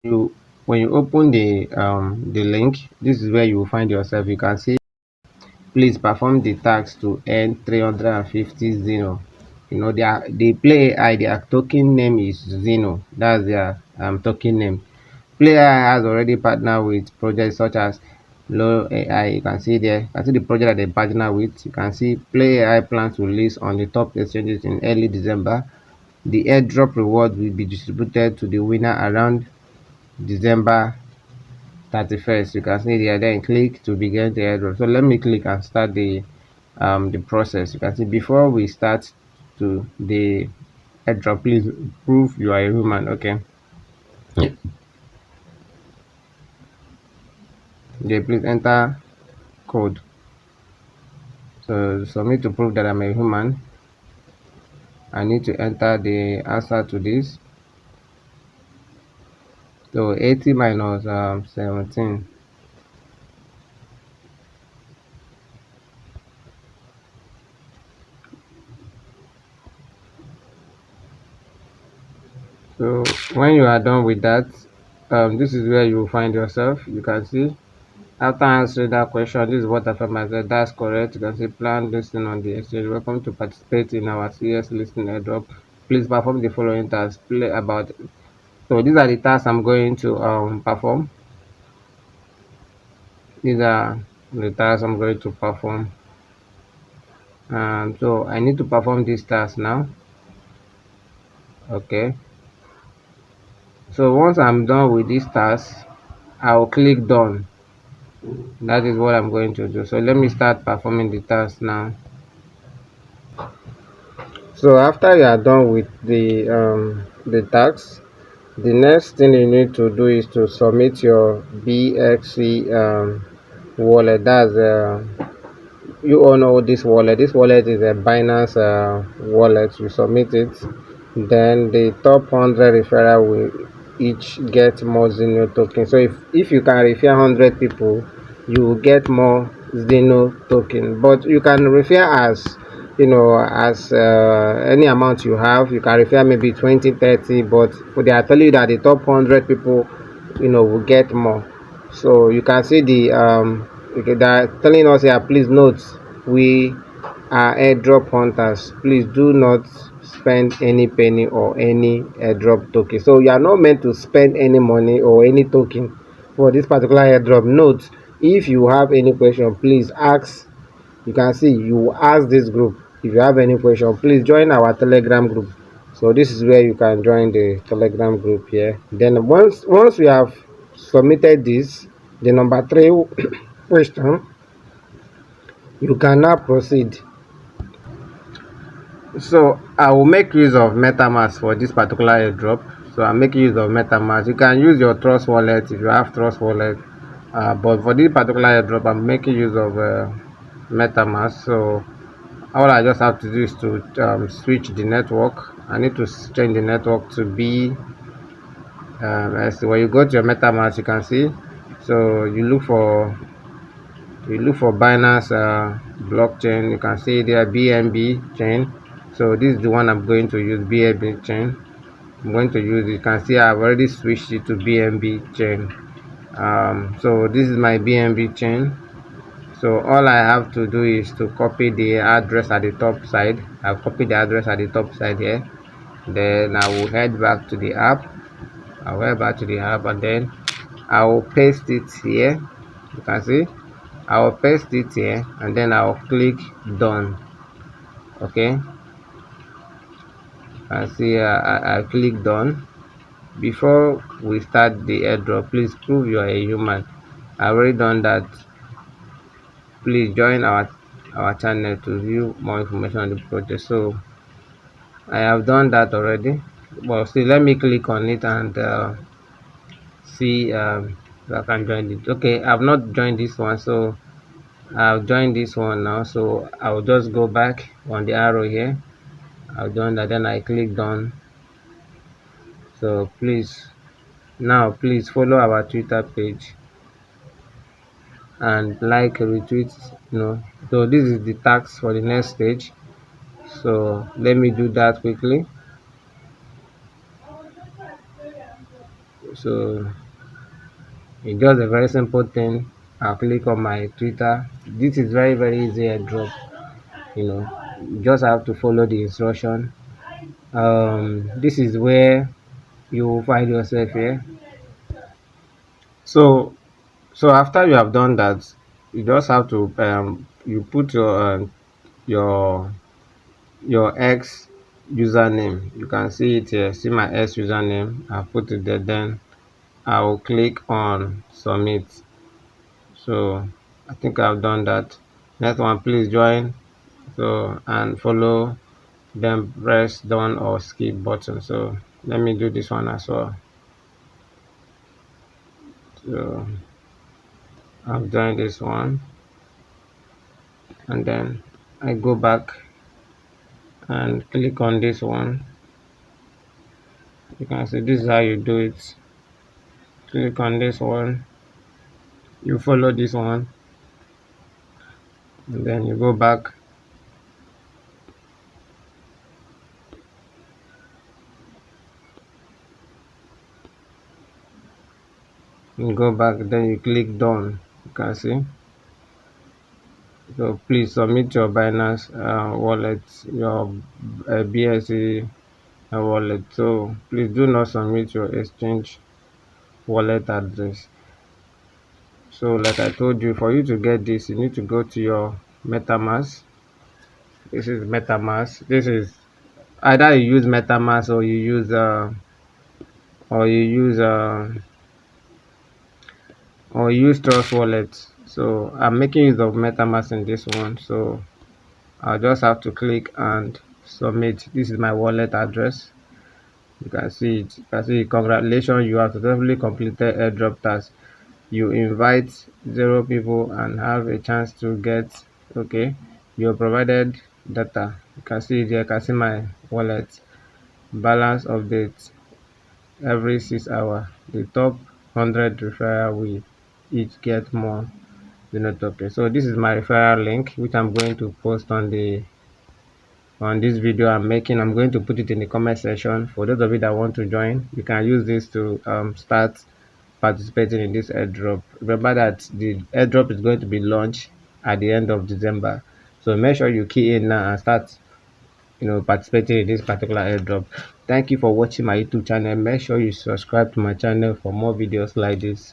You when you open the link, this is where you will find yourself. You can see, please perform the task to earn 350 Zeno. You know, the Play AI, their token name is Zeno. That's their token name. Play AI has already partnered with projects such as Low AI. You can see there. You can see the project that they partner with. You can see Play AI plans to release on the top exchanges in early December. The airdrop reward will be distributed to the winner around December 31st. You can see there, then click to begin the airdrop. So let me click and start the process. You can see before we start to the airdrop, please prove you are a human. Okay, okay, please enter code. So submit to prove that I'm a human. I need to enter the answer to this. So 80 minus 17. So when you are done with that, this is where you will find yourself. You can see after answering that question, this is what I found myself. That's correct. You can see plan listing on the exchange. Welcome to participate in our CS listing airdrop. Please perform the following tasks. Play about. So these are the tasks I'm going to perform. These are the tasks I'm going to perform. So I need to perform this task now. Okay. So once I'm done with this task, I'll click done. That is what I'm going to do. So let me start performing the task now. So after you are done with the task, the next thing you need to do is to submit your BXC wallet. That's you all know this wallet. This wallet is a Binance wallet. You submit it, then the top 100 referral will each get more Zeno token. So if you can refer 100 people, you will get more Zeno token. But you can refer as as any amount you have. You can refer maybe 20, 30, but they are telling you that the top 100 people will get more. So you can see the okay, they're telling us here, please note, we are airdrop hunters. Please do not spend any penny or any airdrop token. So you are not meant to spend any money or any token for this particular airdrop. Note, if you have any question, please ask. You can see you ask this group. If you have any question, please join our Telegram group. So this is where you can join the Telegram group here. Then once we have submitted this, the number 3 question, you can now proceed. So I will make use of MetaMask for this particular airdrop. So I'm making use of MetaMask. You can use your Trust wallet if you have Trust wallet, but for this particular airdrop, I'm making use of MetaMask. So all I just have to do is to switch the network. I need to change the network to be as when you go to your MetaMask, you can see. So you look for Binance blockchain. You can see there BNB chain. So this is the one I'm going to use, BNB chain. I'm going to use it. You can see I've already switched it to BNB chain. So this is my BNB chain. So all I have to do is to copy the address at the top side. I've copied the address at the top side here. Then I will head back to the app. I'll head back to the app and then I will paste it here. You can see I will paste it here and then I will click done. Okay, I see I click done. Before we start the airdrop, please prove you are a human. I've already done that. Please join our channel to view more information on the project. So I have done that already, but still let me click on it and see if I can join it. Okay, I've not joined this one, so I've joined this one now. So I'll just go back on the arrow here. I've done that, then I click done. So please follow our Twitter page and like, retweet. So this is the task for the next stage. So let me do that quickly. So it's just a very simple thing. I'll click on my Twitter. This is very easy airdrop. You know, you just have to follow the instruction. This is where you will find yourself here. So after you have done that, you just have to you put your X username. You can see it here. See my X username. I put it there. Then I will click on submit. So I think I've done that. Next one, please join. So and follow. Then press done or skip button. So let me do this one as well. So I've done this one, and then I go back and click on this one. You can see this is how you do it. Click on this one, you follow this one, and then you go back. You go back, then you click done. You can see. So please submit your Binance wallet, your BSC wallet. So please do not submit your exchange wallet address. So like I told you, for you to get this, you need to go to your MetaMask. This is MetaMask. This is either you use MetaMask or you use or use Trust Wallet. So I'm making use of MetaMask in this one. So I'll just have to click and submit. This is my wallet address. You can see it. You can see it. Congratulations, you have successfully completed airdrop task. You invite 0 people and have a chance to get, okay, you provided data. You can see it here. You can see my wallet balance update every 6 hours. The top 100 referral will each get more Zino token. So this is my referral link, which I'm going to post on this video I'm making. I'm going to put it in the comment section. For those of you that want to join, you can use this to start participating in this airdrop. Remember that the airdrop is going to be launched at the end of December. So make sure you key in now and start participating in this particular airdrop. Thank you for watching my YouTube channel. Make sure you subscribe to my channel for more videos like this.